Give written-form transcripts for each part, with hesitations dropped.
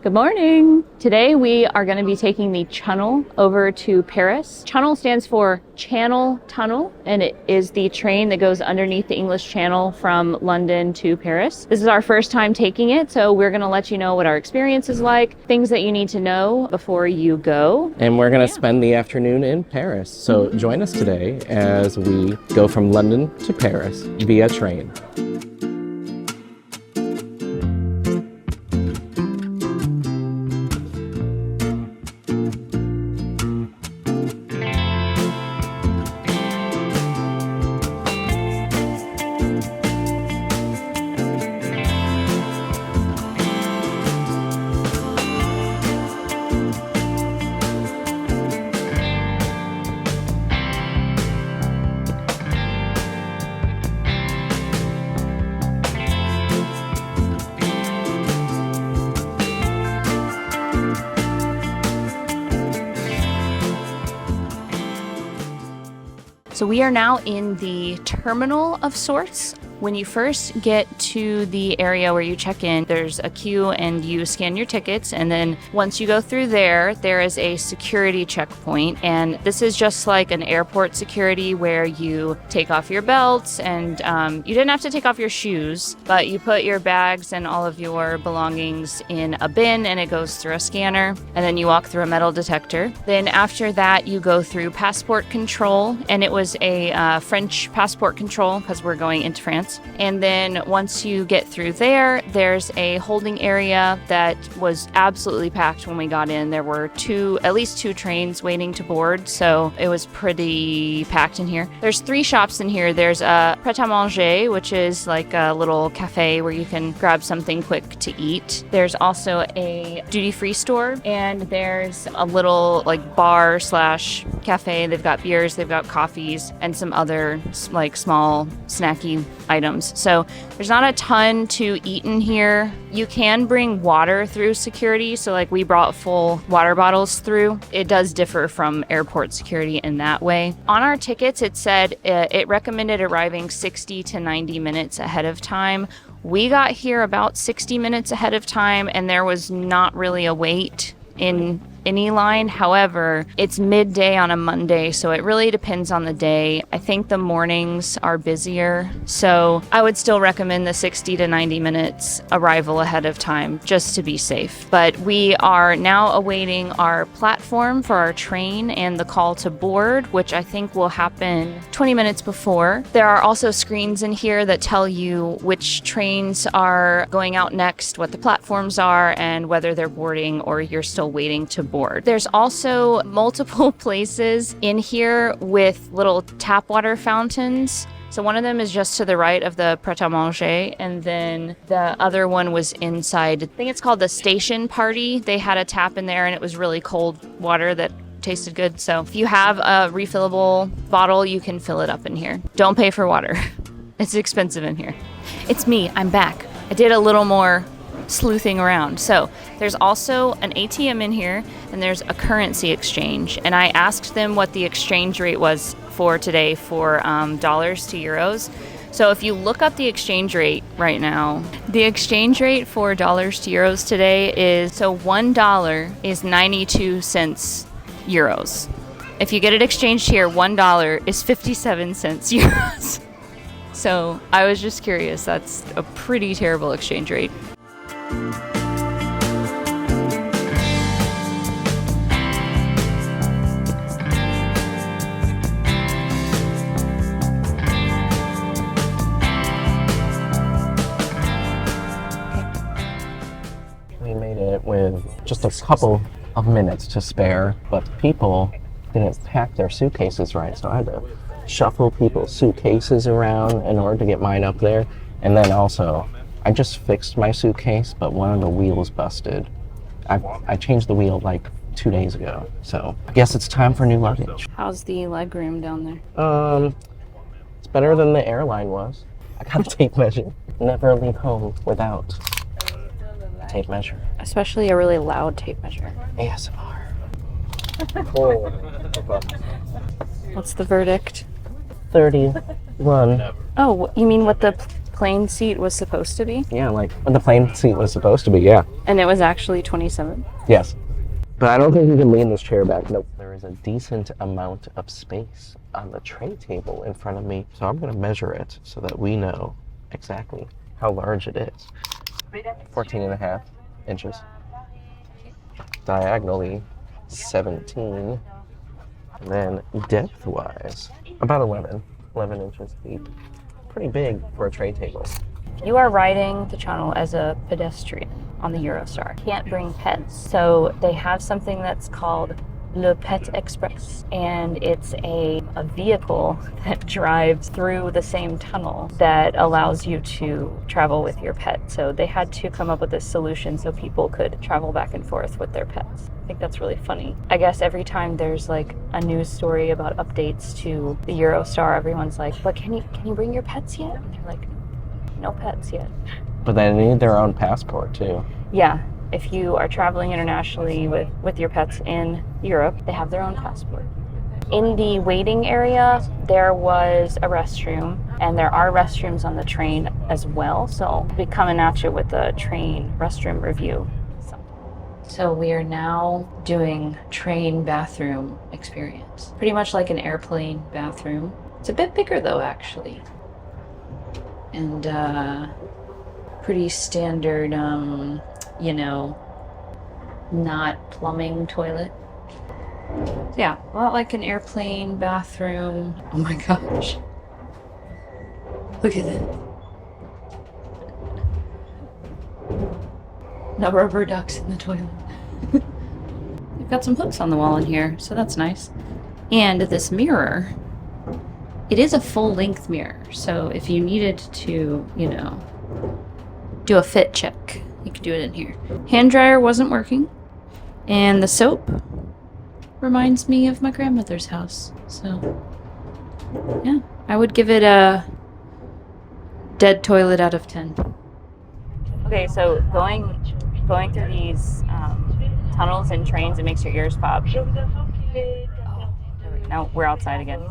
Good morning. Today we are going to be taking the Chunnel over to Paris. Chunnel stands for Channel Tunnel, and it is the train that goes underneath the English Channel from London to Paris. This is our first time taking it, so we're going to let you know what our experience is like, things that you need to know before you go. And we're going to spend the afternoon in Paris. So join us today as we go from London to Paris via train. So we are now in the terminal of sorts. When you first get to the area where you check in, there's a queue and you scan your tickets. And then once you go through there, there is a security checkpoint. And this is just like an airport security where you take off your belts and you didn't have to take off your shoes, but you put your bags and all of your belongings in a bin and it goes through a scanner. And then you walk through a metal detector. Then after that, you go through passport control. And it was a French passport control because we're going into France. And then once you get through there, there's a holding area that was absolutely packed when we got in. There were at least two trains waiting to board, so it was pretty packed in here. There's 3 shops in here. There's a pret-a-manger, which is like a little cafe where you can grab something quick to eat. There's also a duty-free store, and there's a little like bar / cafe. They've got beers, they've got coffees, and some other like small snacky items. So there's not a ton to eat in here. You can bring water through security. So like we brought full water bottles through. It does differ from airport security in that way. On our tickets, it said it recommended arriving 60 to 90 minutes ahead of time. We got here about 60 minutes ahead of time, and there was not really a wait in any line. However, it's midday on a Monday, so it really depends on the day. I think the mornings are busier, so I would still recommend the 60 to 90 minutes arrival ahead of time just to be safe. But we are now awaiting our platform for our train and the call to board, which I think will happen 20 minutes before. There are also screens in here that tell you which trains are going out next, what the platforms are, and whether they're boarding or you're still waiting to board. There's also multiple places in here with little tap water fountains. So one of them is just to the right of the pret-a-manger, and then the other one was inside. I think it's called the Station Party. They had a tap in there, and it was really cold water that tasted good. So if you have a refillable bottle, you can fill it up in here. Don't pay for water. It's expensive in here. It's me. I'm back. I did a little more sleuthing around. So there's also an ATM in here, and there's a currency exchange. And I asked them what the exchange rate was for today for dollars to euros. So if you look up the exchange rate right now, the exchange rate for dollars to euros today is, so $1 is 92 cents euros. If you get it exchanged here, $1 is 57 cents euros. So I was just curious. That's a pretty terrible exchange rate. We made it with just a couple of minutes to spare, but people didn't pack their suitcases right, so I had to shuffle people's suitcases around in order to get mine up there. And then also, I just fixed my suitcase, but one of the wheels busted. I changed the wheel like 2 days ago, so I guess it's time for new luggage. How's the legroom down there? It's better than the airline was. I got a tape measure. Never leave home without a tape measure. Especially a really loud tape measure. ASMR. What's the verdict? 31. Oh, you mean what the plane seat was supposed to be. Yeah, like what the plane seat was supposed to be, yeah. And it was actually 27. Yes. But I don't think you can lean this chair back. Nope. There is a decent amount of space on the tray table in front of me, so I'm going to measure it so that we know exactly how large it is. 14.5 inches. Diagonally, 17. And then depth-wise, about 11 inches deep. Pretty big for a tray table. You are riding the Channel as a pedestrian on the Eurostar. Can't bring pets, so they have something that's called Le Pet Express, and it's a vehicle that drives through the same tunnel that allows you to travel with your pet. So they had to come up with a solution so people could travel back and forth with their pets. I think that's really funny. I guess every time there's like a news story about updates to the Eurostar, everyone's like, but can you bring your pets yet? And they're like, no pets yet. But they need their own passport too. Yeah, if you are traveling internationally with your pets in Europe, they have their own passport. In the waiting area, there was a restroom, and there are restrooms on the train as well. So I'll be coming at you with a train restroom review. So we are now doing train bathroom experience. Pretty much like an airplane bathroom. It's a bit bigger though, actually. And pretty standard, you know, not plumbing toilet. Yeah, a lot like an airplane bathroom. Oh my gosh. Look at that. No rubber ducks in the toilet. They've got some hooks on the wall in here, so that's nice. And this mirror, it is a full-length mirror, so if you needed to, you know, do a fit check, you could do it in here. Hand dryer wasn't working, and the soap reminds me of my grandmother's house, so yeah, I would give it a dead toilet out of 10. Okay, so going through these tunnels and trains, it makes your ears pop. Now we're outside again.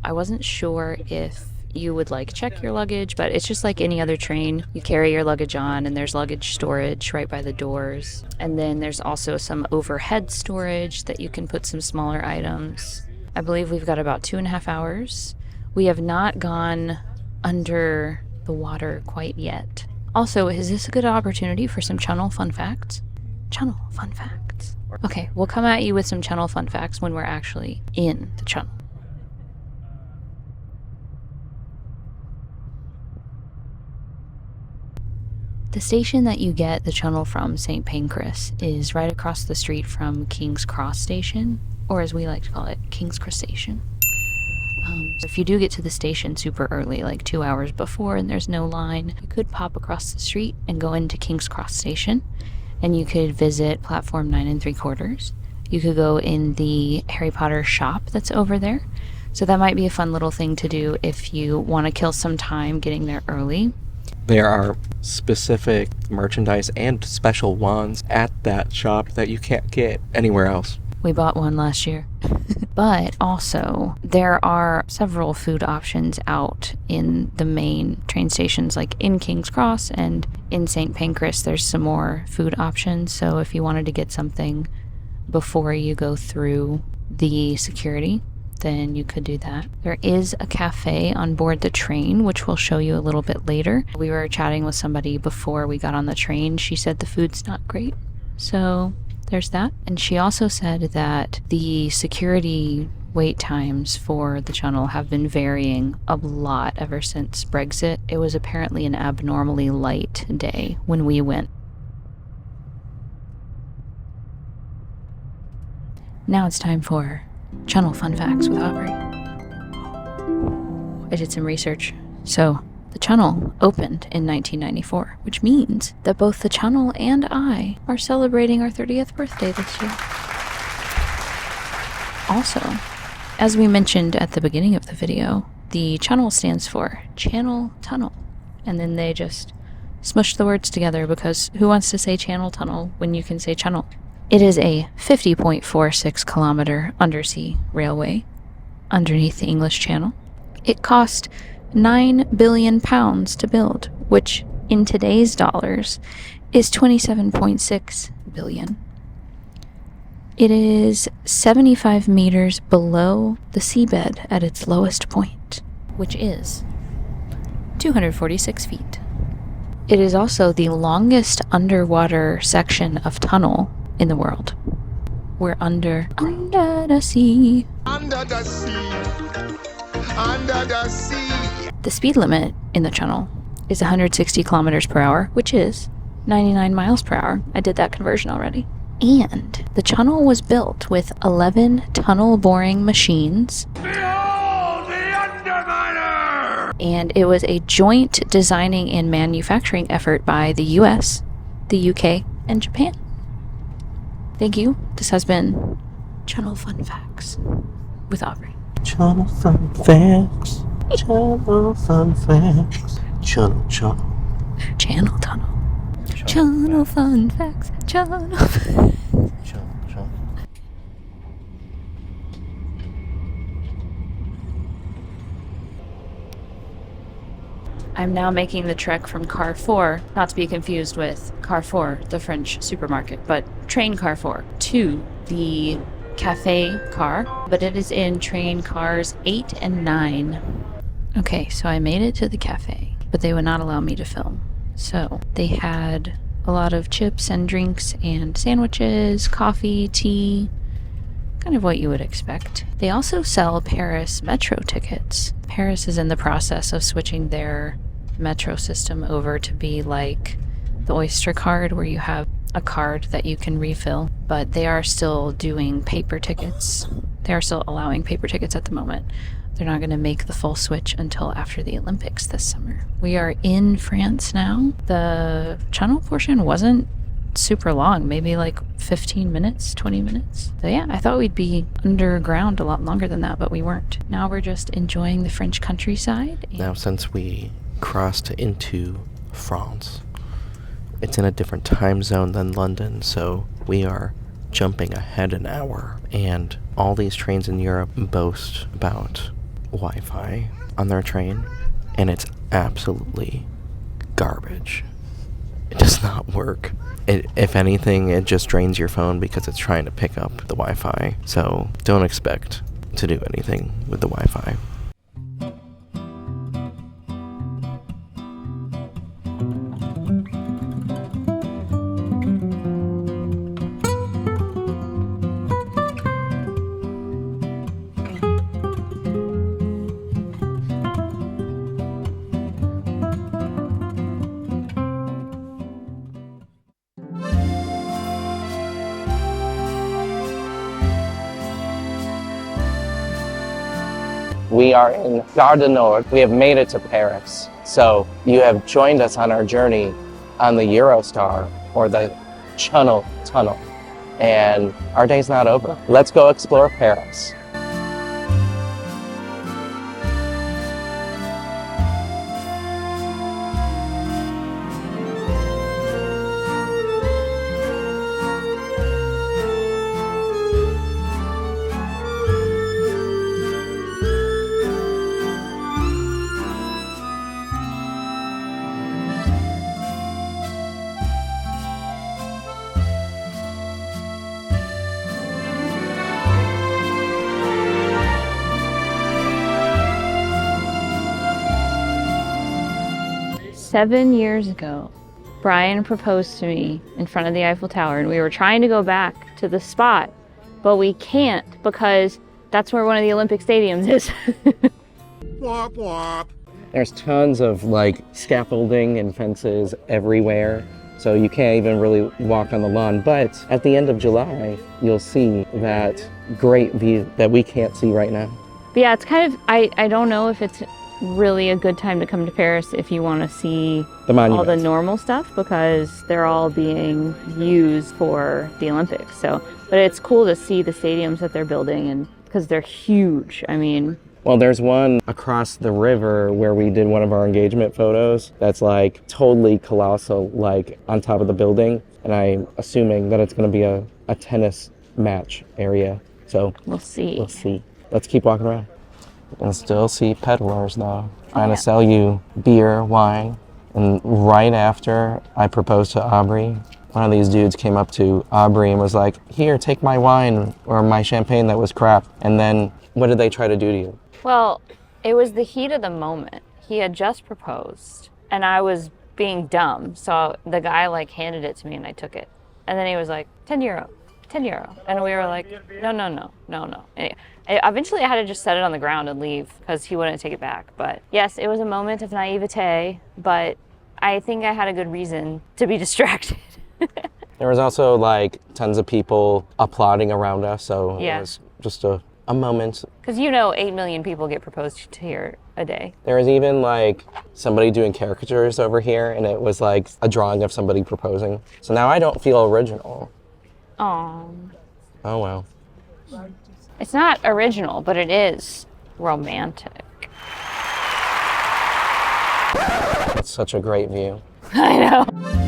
I wasn't sure if you would like check your luggage, but it's just like any other train. You carry your luggage on, and there's luggage storage right by the doors. And then there's also some overhead storage that you can put some smaller items. I believe we've got about 2.5 hours. We have not gone under the water quite yet. Also, is this a good opportunity for some Chunnel Fun Facts? Chunnel Fun Facts. Okay, we'll come at you with some Chunnel Fun Facts when we're actually in the Chunnel. The station that you get the Chunnel from, St. Pancras, is right across the street from King's Cross Station, or as we like to call it, King's Cross Station. If you do get to the station super early, like 2 hours before, and there's no line, you could pop across the street and go into King's Cross Station, and you could visit platform 9 3/4. You could go in the Harry Potter shop that's over there. So that might be a fun little thing to do if you want to kill some time getting there early. There are specific merchandise and special wands at that shop that you can't get anywhere else. We bought one last year. But also, there are several food options out in the main train stations, like in King's Cross and in St. Pancras. There's some more food options. So if you wanted to get something before you go through the security, then you could do that. There is a cafe on board the train, which we'll show you a little bit later. We were chatting with somebody before we got on the train. She said the food's not great. So there's that. And she also said that the security wait times for the Chunnel have been varying a lot ever since Brexit. It was apparently an abnormally light day when we went. Now it's time for Chunnel Fun Facts with Aubrey. I did some research. So, the Chunnel opened in 1994, which means that both the Chunnel and I are celebrating our 30th birthday this year. Also, as we mentioned at the beginning of the video, the Chunnel stands for Channel Tunnel. And then they just smushed the words together because who wants to say Channel Tunnel when you can say Chunnel? It is a 50.46 kilometer undersea railway underneath the English Channel. It cost £9 billion to build, which in today's dollars is 27.6 billion. It is 75 meters below the seabed at its lowest point, which is 246 feet. It is also the longest underwater section of tunnel in the world. We're under the sea. Under the sea. Under the sea. The speed limit in the tunnel is 160 kilometers per hour, which is 99 miles per hour. I did that conversion already. And the tunnel was built with 11 tunnel boring machines. Behold the Underminer! And it was a joint designing and manufacturing effort by the US, the UK, and Japan. Thank you. This has been Chunnel Fun Facts with Aubrey. Chunnel Fun Facts. Chunnel Fun Facts. Chunnel. Channel Tunnel. Chunnel Fun Facts. Chunnel. Chunnel. I'm now making the trek from Carrefour, not to be confused with Carrefour, the French supermarket, but train Carrefour, to the cafe car, but it is in train cars 8 and 9. Okay, so I made it to the cafe, but they would not allow me to film. So they had a lot of chips and drinks and sandwiches, coffee, tea, kind of what you would expect. They also sell Paris metro tickets. Paris is in the process of switching their metro system over to be like the Oyster card, where you have a card that you can refill, but they are still doing paper tickets. They are still allowing paper tickets at the moment. They're not going to make the full switch until after the Olympics this summer. We are in France now. The tunnel portion wasn't super long, maybe like 15 minutes, 20 minutes. So yeah, I thought we'd be underground a lot longer than that, but we weren't. Now we're just enjoying the French countryside. Now, since we crossed into France, it's in a different time zone than London, so we are jumping ahead an hour. And all these trains in Europe boast about Wi-Fi on their train, and it's absolutely garbage. It does not work. If anything, it just drains your phone because it's trying to pick up the Wi-Fi. So don't expect to do anything with the Wi-Fi. We are in Gare du Nord. We have made it to Paris. So you have joined us on our journey on the Eurostar, or the Chunnel Tunnel. And our day's not over. Let's go explore Paris. Seven years ago, Brian proposed to me in front of the Eiffel Tower, and we were trying to go back to the spot, but we can't because that's where one of the Olympic stadiums is. Womp womp. There's tons of like scaffolding and fences everywhere, so you can't even really walk on the lawn. But at the end of July, you'll see that great view that we can't see right now. But yeah, it's kind of, I don't know if it's really a good time to come to Paris if you want to see The monuments. all the normal stuff, because they're all being used for the Olympics. So, but it's cool to see the stadiums that they're building, and because they're huge. I mean, Well, there's one across the river where we did one of our engagement photos that's like totally colossal, like on top of the building. and I'm assuming that it's going to be a tennis match area. So We'll see. we'll see. Let's keep walking around. You can still see peddlers though, trying yeah. to sell you beer, wine. And right after I proposed to Aubrey, one of these dudes came up to Aubrey and was like, here, take my wine or my champagne that was crap. And then what did they try to do to you? Well, it was the heat of the moment. He had just proposed and I was being dumb. So the guy like handed it to me and I took it. And then he was like, 10 euro. 10 euro. And we were like, no. Anyway, eventually I had to just set it on the ground and leave because he wouldn't take it back. But yes, it was a moment of naivete, but I think I had a good reason to be distracted. There was also like tons of people applauding around us, so Yeah. it was just a moment. Because you know 8 million people get proposed to here a day. There was even like somebody doing caricatures over here, and it was like a drawing of somebody proposing. So now I don't feel original. Oh, Oh well. it's not original, but it is romantic. It's such a great view. I know.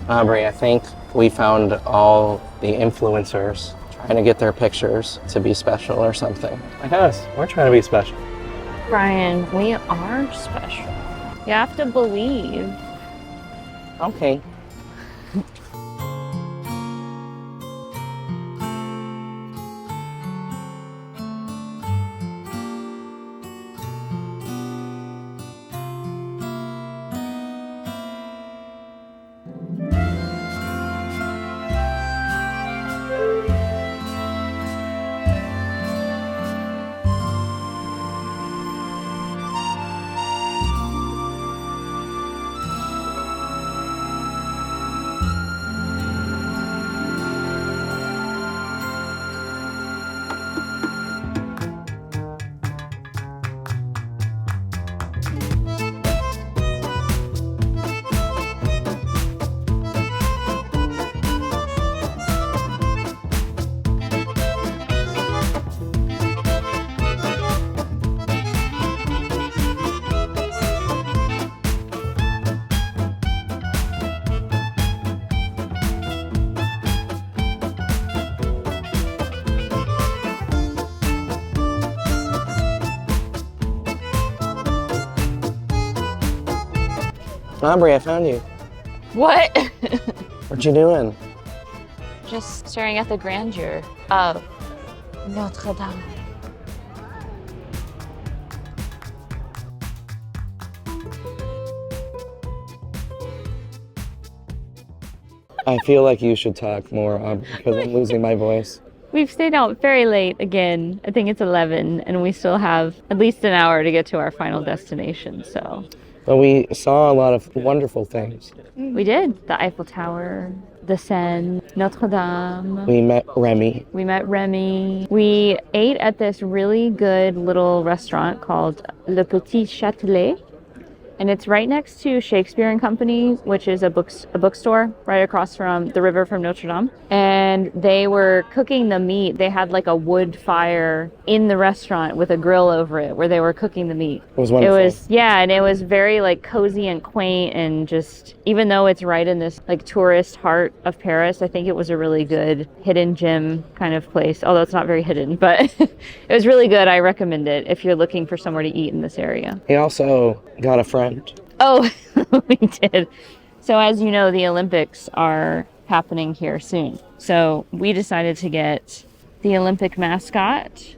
Aubrey, I think we found all the influencers trying to get their pictures to be special or something. Like us, we're trying to be special. Brian, we are special. You have to believe. Okay. Aubrey, I found you. What? What you doing? Just staring at the grandeur of Notre Dame. I feel like you should talk more, Aubrey, because I'm losing my voice. We've stayed out very late again. I think it's 11, and we still have at least an hour to get to our final destination, so. But we saw a lot of wonderful things. We did. The Eiffel Tower, the Seine, Notre Dame. We met Remy. We met Remy. We ate at this really good little restaurant called Le Petit Châtelet. And it's right next to Shakespeare and Company, which is a bookstore right across from the river from Notre Dame. And they were cooking the meat. They had like a wood fire in the restaurant with a grill over it where they were cooking the meat. It was wonderful. It was, yeah, and it was very like cozy and quaint, and just, even though it's right in this like tourist heart of Paris, I think it was a really good hidden gem kind of place. Although it's not very hidden, but it was really good. I recommend it if you're looking for somewhere to eat in this area. He also got a friend. Oh, we did. So as you know, the Olympics are happening here soon. So we decided to get the Olympic mascot.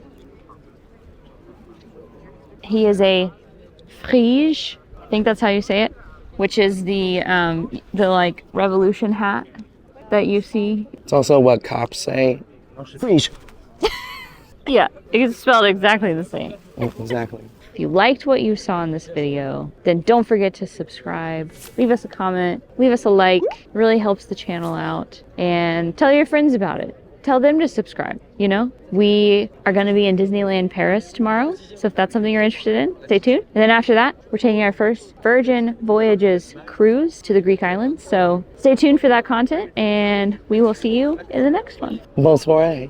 He is a frige, I think that's how you say it, which is the like revolution hat that you see. It's also what cops say. Freeze. Yeah, it's spelled exactly the same. Exactly. If you liked what you saw in this video, then don't forget to subscribe, leave us a comment, leave us a like. It really helps the channel out. And tell your friends about it. Tell them to subscribe, you know? We are going to be in Disneyland Paris tomorrow, so if that's something you're interested in, stay tuned. And then after that, we're taking our first Virgin Voyages cruise to the Greek islands, so stay tuned for that content, and we will see you in the next one. Bonsoir.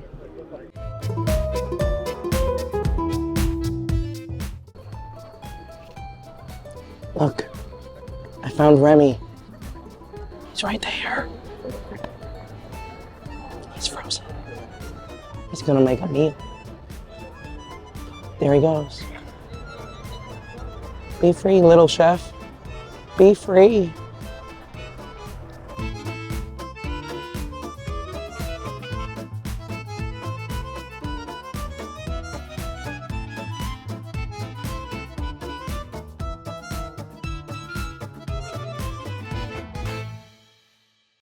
Look, I found Remy. He's right there. He's frozen. He's gonna make a meal. There he goes. Be free, little chef. Be free.